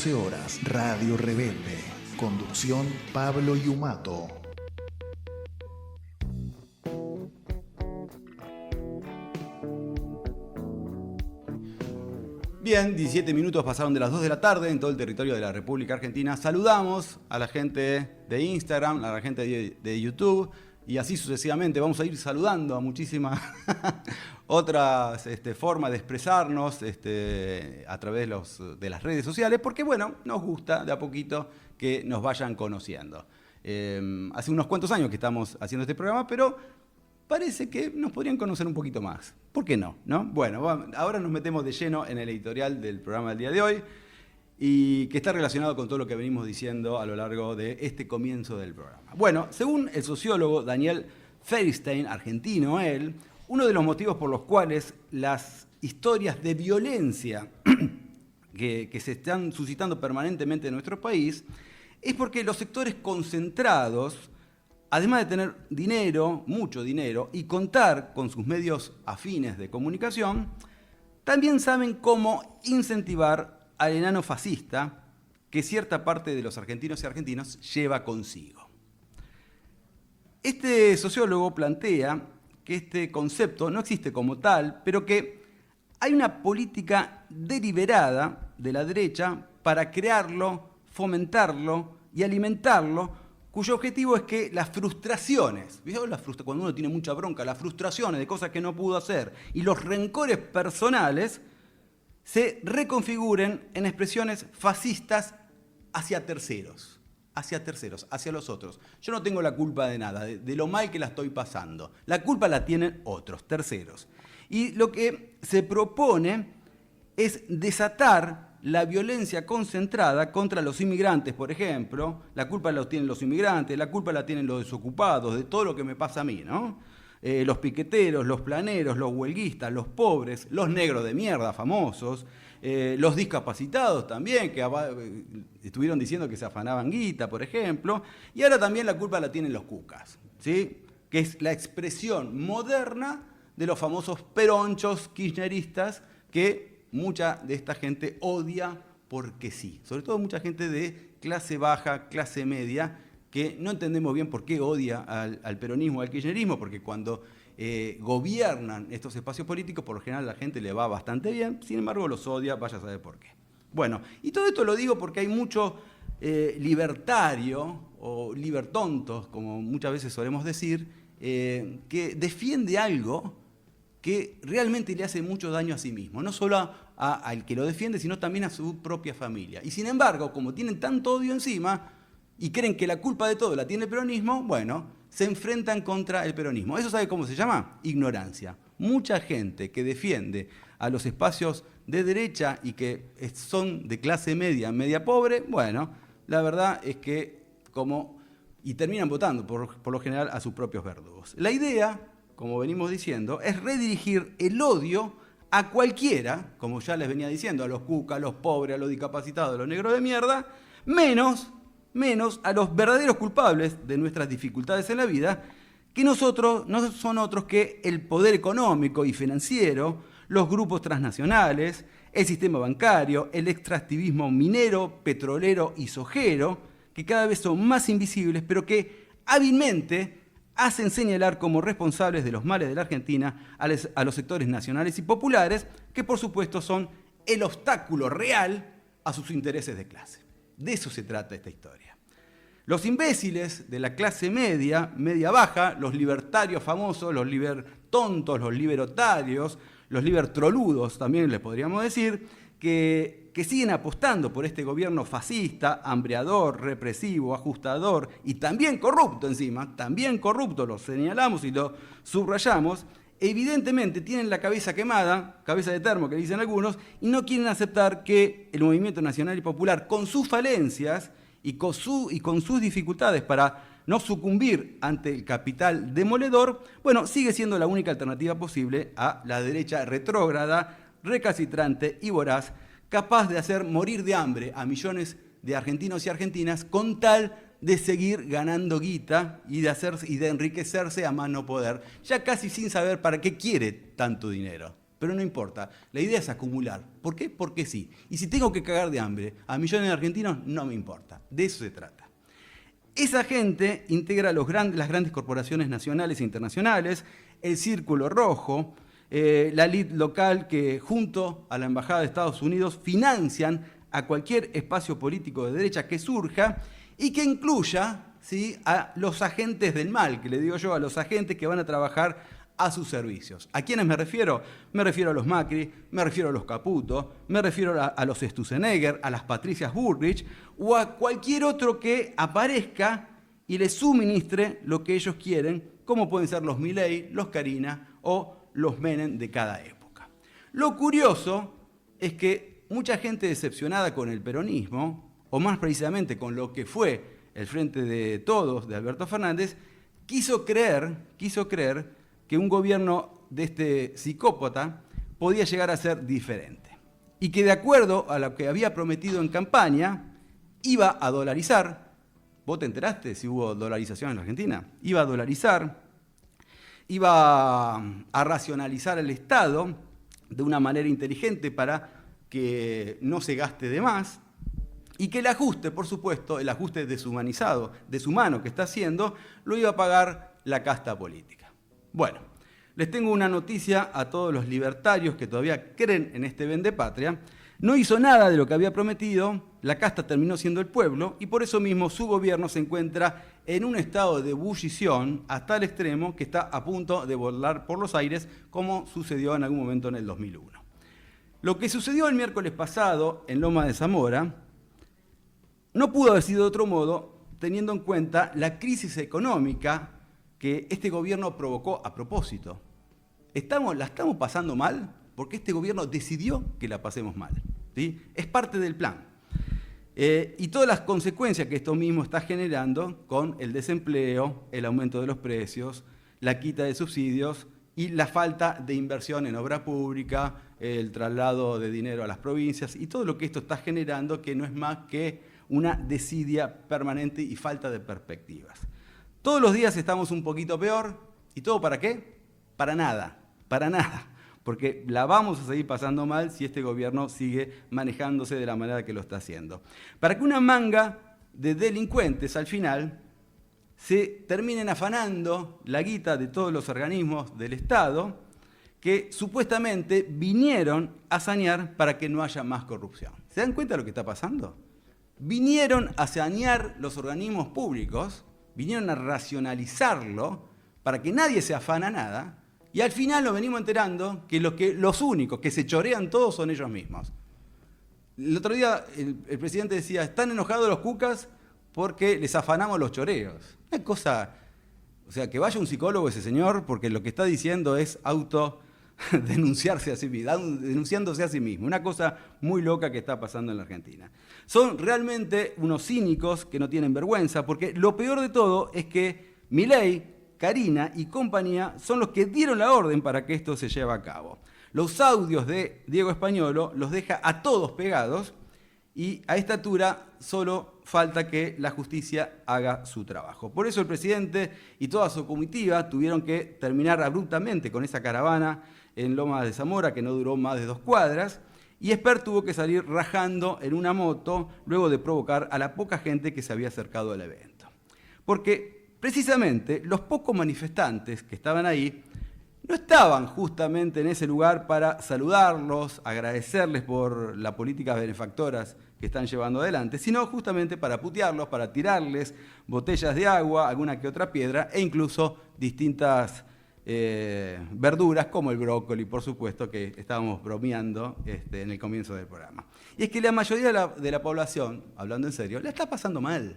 14 horas, Radio Rebelde. Conducción Pablo Yumato. Bien, 17 minutos pasaron de las 2 de la tarde en todo el territorio de la República Argentina. Saludamos a la gente de Instagram, a la gente de YouTube y así sucesivamente. Vamos a ir saludando a muchísimas otras formas de expresarnos a través de las redes sociales, porque bueno, nos gusta de a poquito que nos vayan conociendo. Hace unos cuantos años que estamos haciendo este programa, pero parece que nos podrían conocer un poquito más. ¿Por qué no? Bueno, ahora nos metemos de lleno en el editorial del programa del día de hoy y que está relacionado con todo lo que venimos diciendo a lo largo de este comienzo del programa. Bueno, según el sociólogo Daniel Feierstein, argentino él, uno de los motivos por los cuales las historias de violencia que se están suscitando permanentemente en nuestro país es porque los sectores concentrados, además de tener dinero, mucho dinero, y contar con sus medios afines de comunicación, también saben cómo incentivar al enano fascista que cierta parte de los argentinos y argentinas lleva consigo. Este sociólogo plantea que este concepto no existe como tal, pero que hay una política deliberada de la derecha para crearlo, fomentarlo y alimentarlo, cuyo objetivo es que las frustraciones, cuando uno tiene mucha bronca, las frustraciones de cosas que no pudo hacer y los rencores personales se reconfiguren en expresiones fascistas hacia terceros, hacia los otros. Yo no tengo la culpa de nada, de lo mal que la estoy pasando. La culpa la tienen otros, terceros. Y lo que se propone es desatar la violencia concentrada contra los inmigrantes, por ejemplo. La culpa la tienen los inmigrantes, la culpa la tienen los desocupados, de todo lo que me pasa a mí, ¿no? Los piqueteros, los planeros, los huelguistas, los pobres, los negros de mierda famosos, los discapacitados también, que estuvieron diciendo que se afanaban guita, por ejemplo. Y ahora también la culpa la tienen los cucas, ¿sí? Que es la expresión moderna de los famosos peronchos kirchneristas que mucha de esta gente odia porque sí. Sobre todo mucha gente de clase baja, clase media, que no entendemos bien por qué odia al peronismo, al kirchnerismo, porque cuando gobiernan estos espacios políticos, por lo general a la gente le va bastante bien, sin embargo los odia, vaya a saber por qué. Bueno, y todo esto lo digo porque hay mucho libertario, o libertontos, como muchas veces solemos decir, que defiende algo que realmente le hace mucho daño a sí mismo, no solo al que lo defiende, sino también a su propia familia. Y sin embargo, como tienen tanto odio encima y creen que la culpa de todo la tiene el peronismo, bueno, se enfrentan contra el peronismo. ¿Eso sabe cómo se llama? Ignorancia. Mucha gente que defiende a los espacios de derecha y que son de clase media, media pobre, bueno, la verdad es que y terminan votando por lo general a sus propios verdugos. La idea, como venimos diciendo, es redirigir el odio a cualquiera, como ya les venía diciendo, a los cucas, a los pobres, a los discapacitados, a los negros de mierda, menos a los verdaderos culpables de nuestras dificultades en la vida, que no son otros que el poder económico y financiero, los grupos transnacionales, el sistema bancario, el extractivismo minero, petrolero y sojero, que cada vez son más invisibles, pero que hábilmente hacen señalar como responsables de los males de la Argentina a los sectores nacionales y populares, que por supuesto son el obstáculo real a sus intereses de clase. De eso se trata esta historia. Los imbéciles de la clase media, media baja, los libertarios famosos, los libertontos, los liberotarios, los libertroludos también les podríamos decir, que siguen apostando por este gobierno fascista, hambreador, represivo, ajustador y también corrupto encima, también corrupto, lo señalamos y lo subrayamos, evidentemente tienen la cabeza quemada, cabeza de termo que dicen algunos, y no quieren aceptar que el movimiento nacional y popular, con sus falencias y con sus dificultades para no sucumbir ante el capital demoledor, bueno, sigue siendo la única alternativa posible a la derecha retrógrada, recalcitrante y voraz, capaz de hacer morir de hambre a millones de argentinos y argentinas con tal de seguir ganando guita y de enriquecerse a más no poder, ya casi sin saber para qué quiere tanto dinero. Pero no importa, la idea es acumular. ¿Por qué? Porque sí. Y si tengo que cagar de hambre a millones de argentinos, no me importa. De eso se trata. Esa gente integra las grandes corporaciones nacionales e internacionales, el Círculo Rojo, la elite local que junto a la Embajada de Estados Unidos financian a cualquier espacio político de derecha que surja y que incluya, ¿sí?, a los agentes del mal, que le digo yo, a los agentes que van a trabajar a sus servicios. ¿A quiénes me refiero? Me refiero a los Macri, me refiero a los Caputo, me refiero a los Sturzenegger, a las Patricias Bullrich o a cualquier otro que aparezca y les suministre lo que ellos quieren, como pueden ser los Milei, los Carina o los Menem de cada época. Lo curioso es que mucha gente decepcionada con el peronismo, o más precisamente con lo que fue el Frente de Todos de Alberto Fernández, quiso creer que un gobierno de este psicópata podía llegar a ser diferente. Y que de acuerdo a lo que había prometido en campaña, iba a dolarizar. ¿Vos te enteraste si hubo dolarización en la Argentina? Iba a dolarizar, iba a racionalizar el Estado de una manera inteligente para que no se gaste de más, y que el ajuste, por supuesto, el ajuste deshumanizado, deshumano que está haciendo, lo iba a pagar la casta política. Bueno, les tengo una noticia a todos los libertarios que todavía creen en este vendepatria. No hizo nada de lo que había prometido, la casta terminó siendo el pueblo y por eso mismo su gobierno se encuentra en un estado de ebullición hasta el extremo que está a punto de volar por los aires, como sucedió en algún momento en el 2001. Lo que sucedió el miércoles pasado en Loma de Zamora no pudo haber sido de otro modo, teniendo en cuenta la crisis económica que este gobierno provocó a propósito. ¿La estamos pasando mal? Porque este gobierno decidió que la pasemos mal, ¿sí? Es parte del plan. Y todas las consecuencias que esto mismo está generando con el desempleo, el aumento de los precios, la quita de subsidios y la falta de inversión en obra pública, el traslado de dinero a las provincias y todo lo que esto está generando, que no es más que una desidia permanente y falta de perspectivas. Todos los días estamos un poquito peor. ¿Y todo para qué? Para nada, porque la vamos a seguir pasando mal si este gobierno sigue manejándose de la manera que lo está haciendo. Para que una manga de delincuentes al final se terminen afanando la guita de todos los organismos del Estado que supuestamente vinieron a sanear para que no haya más corrupción. ¿Se dan cuenta de lo que está pasando? Vinieron a sanear los organismos públicos, vinieron a racionalizarlo para que nadie se afana nada, y al final nos venimos enterando que los únicos que se chorean todos son ellos mismos. El otro día el presidente decía, están enojados los cucas porque les afanamos los choreos. Una cosa, o sea, que vaya un psicólogo ese señor, porque lo que está diciendo es denunciándose a sí mismo. Una cosa muy loca que está pasando en la Argentina. Son realmente unos cínicos que no tienen vergüenza, porque lo peor de todo es que Milei, Carina y compañía son los que dieron la orden para que esto se lleve a cabo. Los audios de Diego Españolo los deja a todos pegados y a esta altura solo falta que la justicia haga su trabajo. Por eso el presidente y toda su comitiva tuvieron que terminar abruptamente con esa caravana en Loma de Zamora, que no duró más de 2 cuadras, y Esper tuvo que salir rajando en una moto luego de provocar a la poca gente que se había acercado al evento. Porque precisamente los pocos manifestantes que estaban ahí no estaban justamente en ese lugar para saludarlos, agradecerles por las políticas benefactoras que están llevando adelante, sino justamente para putearlos, para tirarles botellas de agua, alguna que otra piedra e incluso distintas verduras como el brócoli, por supuesto, que estábamos bromeando en el comienzo del programa. Y es que la mayoría de la población, hablando en serio, la está pasando mal.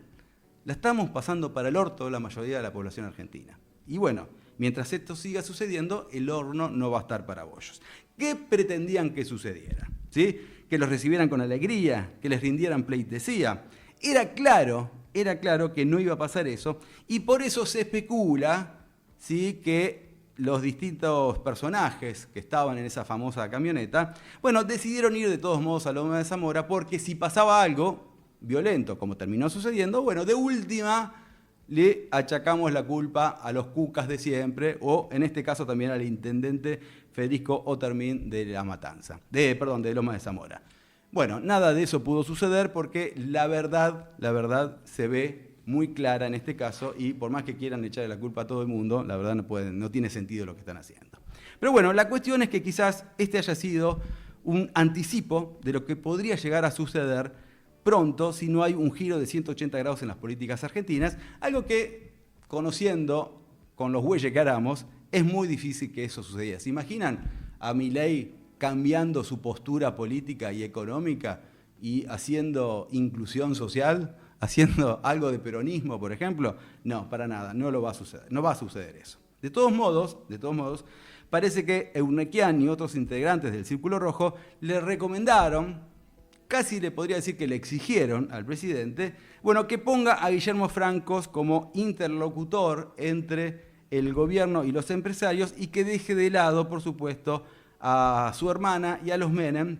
La estamos pasando para el orto la mayoría de la población argentina. Y bueno, mientras esto siga sucediendo, el horno no va a estar para bollos. ¿Qué pretendían que sucediera? ¿Sí? Que los recibieran con alegría, que les rindieran pleitesía. Era claro que no iba a pasar eso, y por eso se especula, ¿sí?, que los distintos personajes que estaban en esa famosa camioneta, bueno, decidieron ir de todos modos a Loma de Zamora, porque si pasaba algo violento, como terminó sucediendo, bueno, de última le achacamos la culpa a los cucas de siempre, o en este caso también al intendente Federico Otermin de La Matanza, de Loma de Zamora. Bueno, nada de eso pudo suceder porque la verdad se ve muy clara en este caso y por más que quieran echarle la culpa a todo el mundo, la verdad no tiene sentido lo que están haciendo. Pero bueno, la cuestión es que quizás este haya sido un anticipo de lo que podría llegar a suceder pronto si no hay un giro de 180 grados en las políticas argentinas, algo que, conociendo con los bueyes que aramos, es muy difícil que eso sucediera. ¿Se imaginan a Milei cambiando su postura política y económica y haciendo inclusión social, haciendo algo de peronismo, por ejemplo? No, para nada, no va a suceder eso. De todos modos, parece que Eurnequian y otros integrantes del Círculo Rojo le recomendaron, casi le podría decir que le exigieron al presidente, bueno, que ponga a Guillermo Francos como interlocutor entre el gobierno y los empresarios y que deje de lado, por supuesto, a su hermana y a los Menem,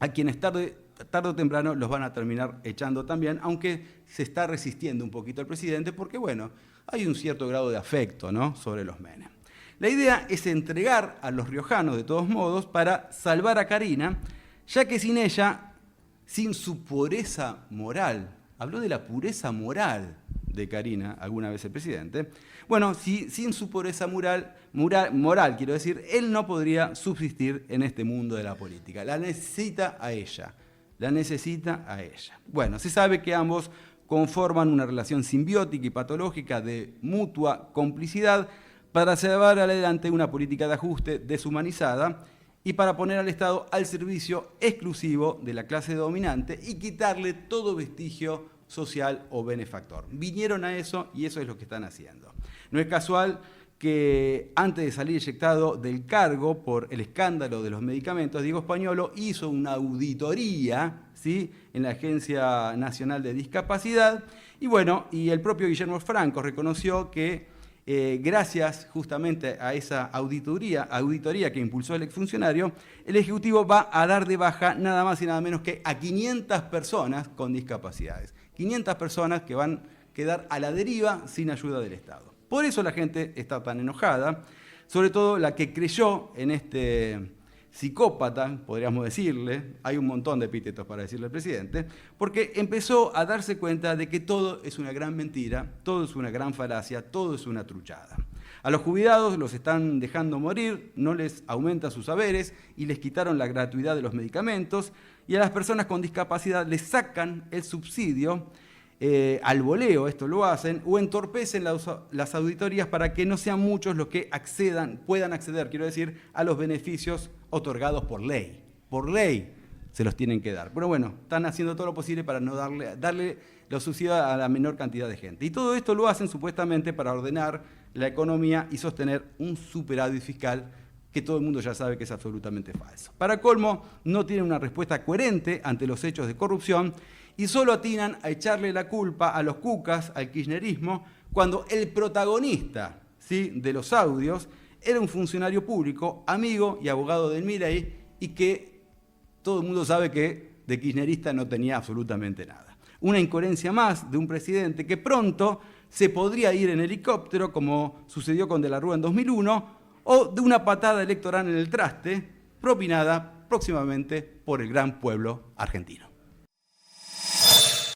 a quienes tarde o temprano los van a terminar echando también, aunque se está resistiendo un poquito el presidente porque, bueno, hay un cierto grado de afecto, ¿no?, sobre los Menem. La idea es entregar a los riojanos, de todos modos, para salvar a Karina, ya que sin ella, sin su pureza moral, habló de la pureza moral de Karina alguna vez el presidente, bueno, sin su pureza moral, quiero decir, él no podría subsistir en este mundo de la política. La necesita a ella. Bueno, se sabe que ambos conforman una relación simbiótica y patológica de mutua complicidad para llevar adelante una política de ajuste deshumanizada y para poner al Estado al servicio exclusivo de la clase dominante y quitarle todo vestigio social o benefactor. Vinieron a eso y eso es lo que están haciendo. No es casual que antes de salir eyectado del cargo por el escándalo de los medicamentos, Diego Españolo hizo una auditoría, ¿sí?, en la Agencia Nacional de Discapacidad y bueno, y el propio Guillermo Francos reconoció que gracias justamente a esa auditoría que impulsó el exfuncionario, el Ejecutivo va a dar de baja nada más y nada menos que a 500 personas con discapacidades. 500 personas que van a quedar a la deriva sin ayuda del Estado. Por eso la gente está tan enojada, sobre todo la que creyó en este psicópata, podríamos decirle, hay un montón de epítetos para decirle al presidente, porque empezó a darse cuenta de que todo es una gran mentira, todo es una gran falacia, todo es una truchada. A los jubilados los están dejando morir, no les aumentan sus saberes y les quitaron la gratuidad de los medicamentos, y a las personas con discapacidad les sacan el subsidio al voleo, esto lo hacen, o entorpecen las auditorías para que no sean muchos los que puedan acceder, quiero decir, a los beneficios otorgados por ley. Por ley se los tienen que dar. Pero bueno, están haciendo todo lo posible para no darle los subsidios a la menor cantidad de gente. Y todo esto lo hacen supuestamente para ordenar la economía y sostener un superávit fiscal que todo el mundo ya sabe que es absolutamente falso. Para colmo, no tienen una respuesta coherente ante los hechos de corrupción y solo atinan a echarle la culpa a los cucas, al kirchnerismo, cuando el protagonista, ¿sí?, de los audios era un funcionario público, amigo y abogado del Milei, y que todo el mundo sabe que de kirchnerista no tenía absolutamente nada. Una incoherencia más de un presidente que pronto se podría ir en helicóptero, como sucedió con De la Rúa en 2001, o de una patada electoral en el traste, propinada próximamente por el gran pueblo argentino.